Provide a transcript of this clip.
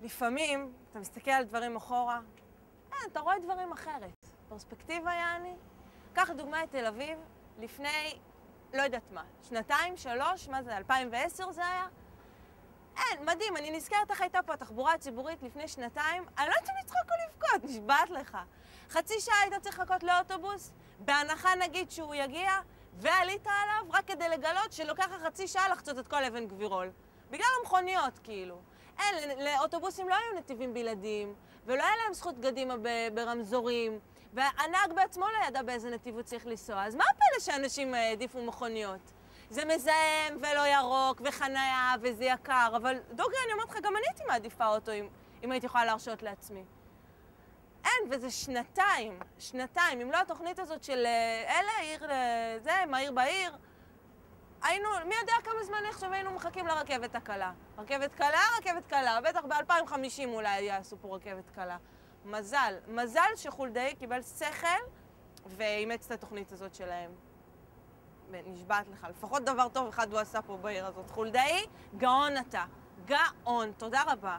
לפעמים, אתה מסתכל על דברים אחורה, אתה רואה דברים אחרת. פרספקטיבה יעני. קח דוגמא את תל אביב, לפני, לא יודעת מה, 2, 3, מה זה, 2010 זה היה? מדהים, אני נזכרת איך הייתה פה התחבורה הציבורית לפני 2, אני לא יודעת אם לצחוק או לבכות, נשבעת לך. חצי שעה היית צריך לחכות לאוטובוס, בהנחה נגיד שהוא יגיע, ועלית עליו רק כדי לגלות שלוקח חצי שעה לחצות את כל אבן גבירול. בגלל המכוניות, כאילו. לאוטובוסים לא היו נתיבים בלעדיים, ולא היה להם זכות קדימה ברמזורים, והנהג בעצמו לא ידע באיזה נתיב הוא צריך לנסוע. אז מה הפלא שאנשים העדיפו מכוניות? זה מזהם ולא ירוק וחנייה וזה יקר, אבל דוגרי, אני אומרת לך, גם אני הייתי מעדיפה אותו אם הייתי יכולה להרשות לעצמי. וזה 2, אם לא התוכנית הזאת של עיר, מהיר בעיר, מי יודע כמה זמן עכשיו היינו מחכים לרכבת הקלה. רכבת קלה, בטח ב-2050 אולי יעשו פה רכבת קלה. מזל שחולדאי קיבל שכל ואימץ את התוכנית הזאת שלהם. נשבעת לך, לפחות דבר טוב אחד הוא עשה פה בעיר הזאת. חולדאי, גאון אתה. גאון, תודה רבה.